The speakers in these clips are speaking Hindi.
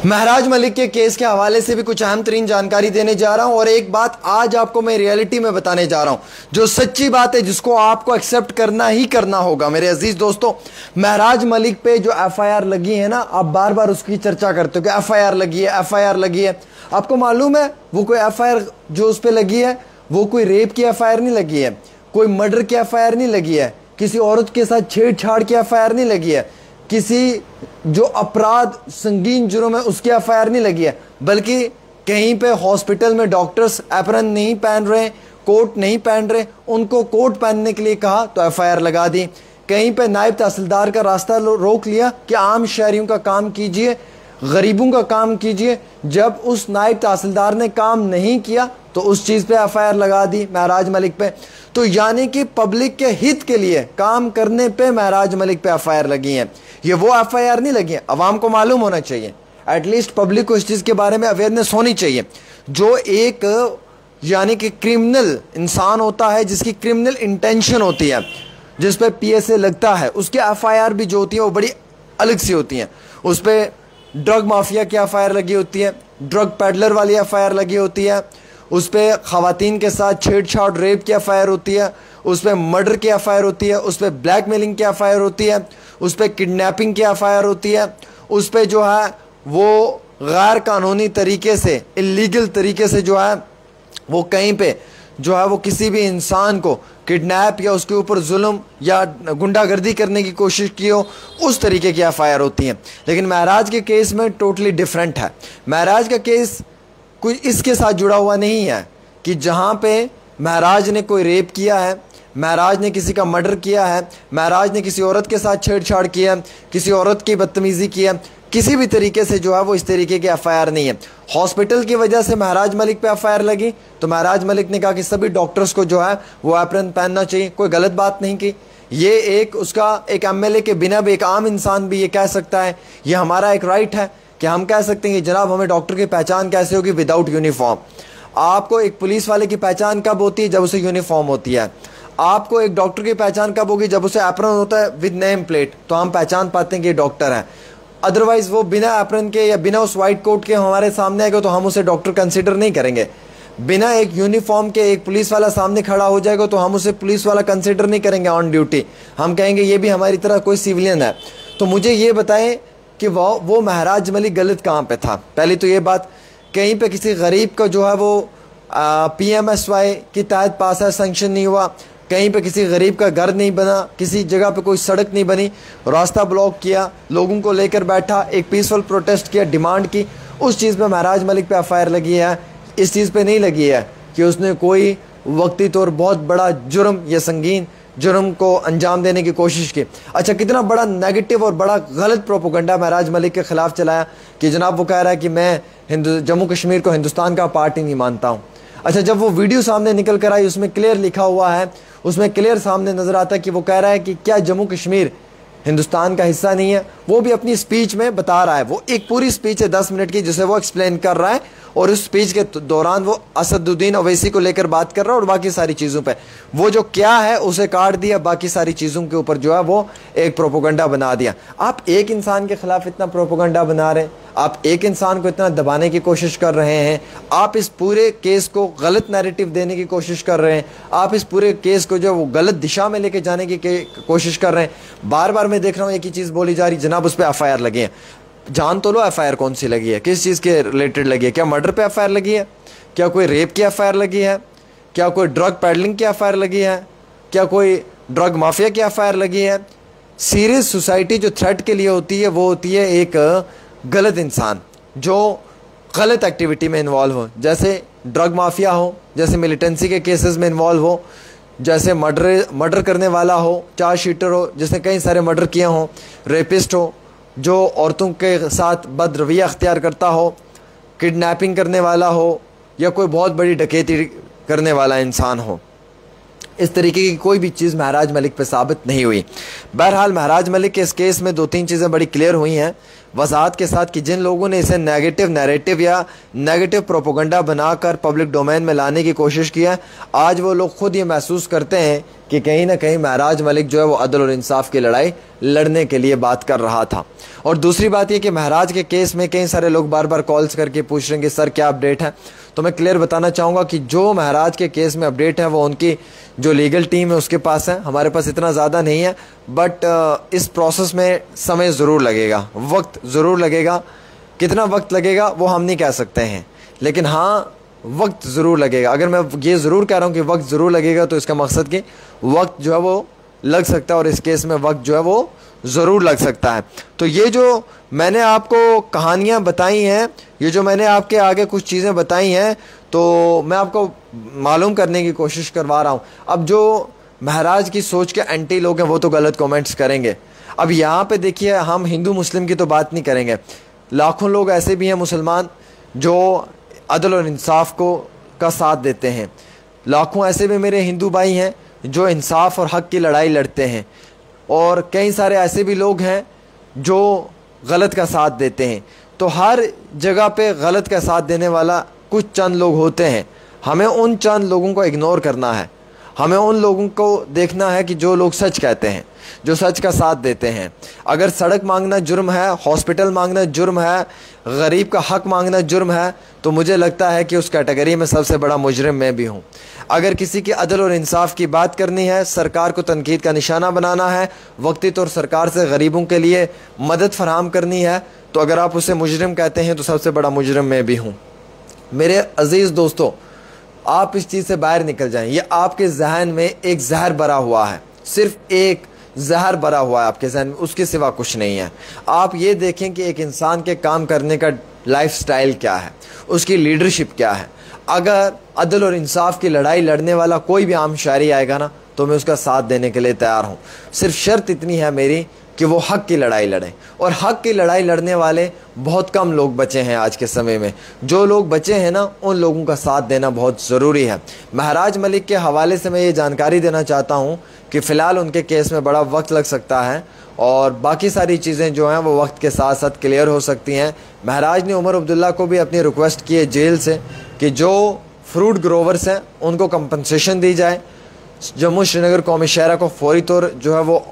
महराज मलिक के केस के हवाले से भी कुछ अहम तरीन जानकारी देने जा रहा हूं और एक बात आज आपको मैं रियलिटी में बताने जा रहा हूं जो सच्ची बात है जिसको आपको एक्सेप्ट करना ही करना होगा। मेरे अजीज दोस्तों, महराज मलिक पे जो एफआईआर लगी है ना, आप बार बार उसकी चर्चा करते हो कि एफआईआर लगी है, एफआईआर लगी है। आपको मालूम है वो कोई एफआईआर जो उस पर लगी है वो कोई रेप की एफआईआर नहीं लगी है, कोई मर्डर की एफआईआर नहीं लगी है, किसी औरत के साथ छेड़छाड़ की एफआईआर नहीं लगी है, किसी जो अपराध संगीन जुर्म है उसकी एफआईआर नहीं लगी है, बल्कि कहीं पे हॉस्पिटल में डॉक्टर्स एप्रन नहीं पहन रहे, कोट नहीं पहन रहे, उनको कोट पहनने के लिए कहा तो एफआईआर लगा दी। कहीं पे नायब तहसीलदार का रास्ता रोक लिया कि आम शहरियों का काम कीजिए, गरीबों का काम कीजिए। जब उस नायब तहसीलदार ने काम नहीं किया तो उस चीज पे एफआईआर लगा दी महराज मलिक पे। तो यानी कि पब्लिक के हित के लिए काम करने पे महराज मलिक पे एफआईआर लगी है। ये वो एफआईआर नहीं लगी है, अवाम को मालूम होना चाहिए, एटलीस्ट पब्लिक को इस चीज के बारे में अवेयरनेस होनी चाहिए। जो एक यानी कि क्रिमिनल इंसान होता है, जिसकी क्रिमिनल इंटेंशन होती है, जिस पे पीएसए लगता है, उसकी एफआईआर भी जो होती है वो बड़ी अलग सी होती है। उस पर ड्रग माफिया की एफआईआर लगी होती है, ड्रग पेडलर वाली एफआईआर लगी होती है, उस पर ख़वातीन के साथ छेड़छाड़ रेप की एफआईआर होती है, उस पर मर्डर की एफआईआर होती है, उस पर ब्लैकमेलिंग की एफआईआर होती है, उस पर किडनैपिंग की एफआईआर होती है, उस पर जो है वो गैर कानूनी तरीके से, इलीगल तरीके से जो है वो कहीं पे जो है वो किसी भी इंसान को किडनैप या उसके ऊपर जुल्म या गुंडागर्दी करने की कोशिश की हो, उस तरीके की एफआईआर होती है। लेकिन महराज के केस में टोटली डिफरेंट है। महराज का केस कोई इसके साथ जुड़ा हुआ नहीं है कि जहाँ पे महराज ने कोई रेप किया है, महराज ने किसी का मर्डर किया है, महराज ने किसी औरत के साथ छेड़छाड़ किया है, किसी औरत की बदतमीज़ी की है, किसी भी तरीके से जो है वो इस तरीके की एफआईआर नहीं है। हॉस्पिटल की वजह से महराज मलिक पे एफआईआर लगी तो महराज मलिक ने कहा कि सभी डॉक्टर्स को जो है वो एप्रन पहनना चाहिए। कोई गलत बात नहीं की, ये एक उसका एक एमएलए के बिना भी एक आम इंसान भी ये कह सकता है, ये हमारा एक राइट है कि हम कह सकते हैं कि जनाब हमें डॉक्टर की पहचान कैसे होगी विदाउट यूनिफॉर्म। आपको एक पुलिस वाले की पहचान कब होती है? जब उसे यूनिफॉर्म होती है। आपको एक डॉक्टर की पहचान कब होगी? जब उसे एप्रन होता है विद नेम प्लेट, तो हम पहचान पाते हैं कि ये डॉक्टर है। अदरवाइज वो बिना एप्रन के या बिना उस वाइट कोट के हमारे सामने आएगा तो हम उसे डॉक्टर कंसिडर नहीं करेंगे। बिना एक यूनिफॉर्म के एक पुलिस वाला सामने खड़ा हो जाएगा तो हम उसे पुलिस वाला कंसिडर नहीं करेंगे ऑन ड्यूटी, हम कहेंगे ये भी हमारी तरह कोई सिविलियन है। तो मुझे ये बताएं कि वो महराज मलिक गलत कहाँ पे था? पहली तो ये बात, कहीं पे किसी गरीब का जो है वो PMSY की तहत पास है, सेंक्शन नहीं हुआ, कहीं पे किसी गरीब का घर नहीं बना, किसी जगह पे कोई सड़क नहीं बनी, रास्ता ब्लॉक किया, लोगों को लेकर बैठा, एक पीसफुल प्रोटेस्ट किया, डिमांड की, उस चीज़ पे महराज मलिक पे एफआईआर लगी है। इस चीज़ पे नहीं लगी है कि उसने कोई वक्ती तौर बहुत बड़ा जुर्म या संगीन जुर्म को अंजाम देने की कोशिश की। अच्छा, कितना बड़ा नेगेटिव और बड़ा गलत प्रोपोगंडा महराज मलिक के खिलाफ चलाया कि जनाब वो कह रहा है कि मैं जम्मू कश्मीर को हिंदुस्तान का पार्ट ही नहीं मानता हूँ। अच्छा, जब वो वीडियो सामने निकल कर आई उसमें क्लियर लिखा हुआ है, उसमें क्लियर सामने नजर आता है कि वो कह रहा है कि क्या जम्मू कश्मीर हिंदुस्तान का हिस्सा नहीं है। वो भी अपनी स्पीच में बता रहा है, वो एक पूरी स्पीच है 10 मिनट की जिसे वो एक्सप्लेन कर रहा है और उस स्पीच के दौरान वो असदुद्दीन ओवैसी को लेकर बात कर रहा है और बाकी सारी चीज़ों पे वो जो क्या है उसे काट दिया, बाकी सारी चीज़ों के ऊपर जो है वो एक प्रोपोगंडा बना दिया। आप एक इंसान के खिलाफ इतना प्रोपोगंडा बना रहे हैं, आप एक इंसान को इतना दबाने की कोशिश कर रहे हैं, आप इस पूरे केस को गलत नैरेटिव देने की कोशिश कर रहे हैं, आप इस पूरे केस को जो वो गलत दिशा में लेके जाने की कोशिश कर रहे हैं। बार बार मैं देख रहा हूँ एक ही चीज़ बोली जा रही, जनाब उस पर एफआईआर लगी है। जान तो लो एफआईआर कौन सी लगी है, किस चीज़ के रिलेटेड लगी है? क्या मर्डर पे एफआईआर लगी है? क्या कोई रेप की एफआईआर लगी है? क्या कोई ड्रग पैडलिंग की एफआईआर लगी है? क्या कोई ड्रग माफिया की एफआईआर लगी है? सीरियस सोसाइटी जो थ्रेट के लिए होती है वो होती है एक गलत इंसान जो गलत एक्टिविटी में इन्वॉल्व हो, जैसे ड्रग माफिया हो, जैसे मिलिटेंसी के केसेस में इन्वॉल्व हो, जैसे मर्डर करने वाला हो, चार्ज शीटर हो जिसने कई सारे मर्डर किए हों, रेपिस्ट हो जो औरतों के साथ बदरवैया अख्तियार करता हो, किडनैपिंग करने वाला हो, या कोई बहुत बड़ी डकैती करने वाला इंसान हो। इस तरीके की कोई भी चीज़ महराज मलिक पे साबित नहीं हुई। बहरहाल महराज मलिक के इस केस में 2-3 चीज़ें बड़ी क्लियर हुई हैं वजाहत के साथ कि जिन लोगों ने इसे नेगेटिव नैरेटिव या नेगेटिव प्रोपोगंडा बनाकर पब्लिक डोमेन में लाने की कोशिश की है, आज वो लोग खुद ये महसूस करते हैं कि कहीं ना कहीं महराज मलिक जो है वो अदल और इंसाफ की लड़ाई लड़ने के लिए बात कर रहा था। और दूसरी बात ये कि महराज के केस में कई सारे लोग बार बार कॉल्स करके पूछ रहे हैं कि सर क्या अपडेट है। तो मैं क्लियर बताना चाहूँगा कि जो महराज के केस में अपडेट है वो उनकी जो लीगल टीम है उसके पास है, हमारे पास इतना ज़्यादा नहीं है। बट इस प्रोसेस में समय ज़रूर लगेगा, वक्त ज़रूर लगेगा। कितना वक्त लगेगा वो हम नहीं कह सकते हैं, लेकिन हाँ वक्त ज़रूर लगेगा। अगर मैं ये ज़रूर कह रहा हूँ कि वक्त ज़रूर लगेगा तो इसका मकसद कि वक्त जो है वो लग सकता है, और इस केस में वक्त जो है वो ज़रूर लग सकता है। तो ये जो मैंने आपको कहानियाँ बताई हैं, ये जो मैंने आपके आगे कुछ चीज़ें बताई हैं, तो मैं आपको मालूम करने की कोशिश करवा रहा हूँ। अब जो महराज की सोच के एंटी लोग हैं वो तो गलत कमेंट्स करेंगे। अब यहाँ पे देखिए, हम हिंदू मुस्लिम की तो बात नहीं करेंगे, लाखों लोग ऐसे भी हैं मुसलमान जो अदल और इंसाफ को का साथ देते हैं। लाखों ऐसे भी मेरे हिंदू भाई हैं जो इंसाफ और हक़ की लड़ाई लड़ते हैं, और कई सारे ऐसे भी लोग हैं जो गलत का साथ देते हैं। तो हर जगह पे गलत का साथ देने वाला कुछ चंद लोग होते हैं। हमें उन चंद लोगों को इग्नोर करना है, हमें उन लोगों को देखना है कि जो लोग सच कहते हैं, जो सच का साथ देते हैं। अगर सड़क मांगना जुर्म है, हॉस्पिटल मांगना जुर्म है, गरीब का हक मांगना जुर्म है, तो मुझे लगता है कि उस कैटेगरी में सबसे बड़ा मुजरिम मैं भी हूँ। अगर किसी की अदल और इंसाफ की बात करनी है, सरकार को तनकीद का निशाना बनाना है, वक्ती तौर सरकार से गरीबों के लिए मदद फराहम करनी है, तो अगर आप उसे मुजरिम कहते हैं तो सबसे बड़ा मुजरिम मैं भी हूँ। मेरे अजीज़ दोस्तों, आप इस चीज़ से बाहर निकल जाएं। ये आपके जहन में एक जहर भरा हुआ है, सिर्फ एक जहर भरा हुआ है आपके जहन में, उसके सिवा कुछ नहीं है। आप ये देखें कि एक इंसान के काम करने का लाइफस्टाइल क्या है, उसकी लीडरशिप क्या है। अगर अदल और इंसाफ की लड़ाई लड़ने वाला कोई भी आम शायरी आएगा ना, तो मैं उसका साथ देने के लिए तैयार हूँ। सिर्फ शर्त इतनी है मेरी कि वो हक़ की लड़ाई लड़ें, और हक़ की लड़ाई लड़ने वाले बहुत कम लोग बचे हैं आज के समय में। जो लोग बचे हैं ना, उन लोगों का साथ देना बहुत ज़रूरी है। महराज मलिक के हवाले से मैं ये जानकारी देना चाहता हूँ कि फ़िलहाल उनके केस में बड़ा वक्त लग सकता है, और बाकी सारी चीज़ें जो हैं वो वक्त के साथ साथ क्लियर हो सकती हैं। महराज ने उमर अब्दुल्ला को भी अपनी रिक्वेस्ट की है जेल से कि जो फ्रूट ग्रोवर्स हैं उनको कंपनसेशन दी जाए, जम्मू श्रीनगर कौमी शहरा को फौरी तौर जो है वो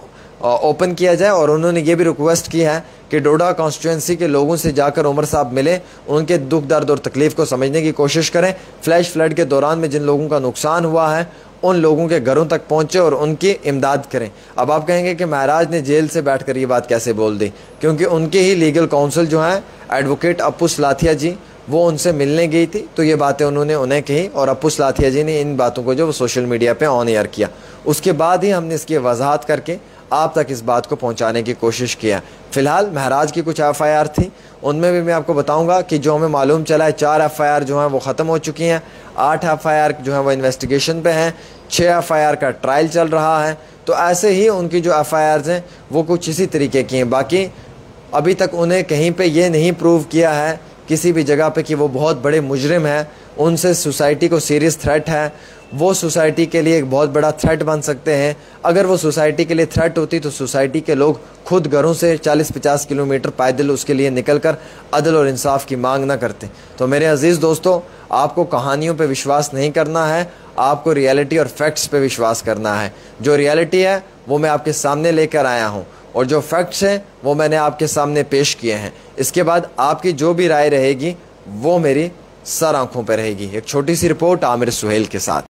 ओपन किया जाए। और उन्होंने ये भी रिक्वेस्ट की है कि डोडा कॉन्स्टिट्यूंसी के लोगों से जाकर उमर साहब मिले, उनके दुख दर्द और तकलीफ़ को समझने की कोशिश करें। फ्लैश फ्लड के दौरान में जिन लोगों का नुकसान हुआ है उन लोगों के घरों तक पहुँचे और उनकी इमदाद करें। अब आप कहेंगे कि महराज ने जेल से बैठ कर ये बात कैसे बोल दी, क्योंकि उनके ही लीगल काउंसिल जो हैं एडवोकेट अप्पू सलाथिया जी, वो उनसे मिलने गई थी, तो ये बातें उन्होंने उन्हें कही, और अप्पू सलाथिया जी ने इन बातों को जो वो सोशल मीडिया पे ऑन एयर किया। उसके बाद ही हमने इसकी वजाहत करके आप तक इस बात को पहुंचाने की कोशिश किया। फ़िलहाल महराज की कुछ FIR थी, उनमें भी मैं आपको बताऊंगा कि जो हमें मालूम चला है 4 FIR जो हैं वो ख़त्म हो चुकी हैं, 8 FIR जो हैं वो इन्वेस्टिगेशन पे हैं, 6 FIR का ट्रायल चल रहा है। तो ऐसे ही उनकी जो FIRs हैं वो कुछ इसी तरीके की हैं। बाकी अभी तक उन्हें कहीं पे ये नहीं प्रूव किया है किसी भी जगह पे कि वो बहुत बड़े मुजरिम हैं, उनसे सोसाइटी को सीरियस थ्रेट है, वो सोसाइटी के लिए एक बहुत बड़ा थ्रेट बन सकते हैं। अगर वो सोसाइटी के लिए थ्रेट होती तो सोसाइटी के लोग खुद घरों से 40-50 किलोमीटर पैदल उसके लिए निकलकर अदल और इंसाफ की मांग ना करते। तो मेरे अजीज़ दोस्तों, आपको कहानियों पे विश्वास नहीं करना है, आपको रियलिटी और फैक्ट्स पे विश्वास करना है। जो रियलिटी है वो मैं आपके सामने लेकर आया हूँ, और जो फैक्ट्स हैं वो मैंने आपके सामने पेश किए हैं। इसके बाद आपकी जो भी राय रहेगी वो मेरी सर आंखों पर रहेगी। एक छोटी सी रिपोर्ट आमिर सुहेल के साथ।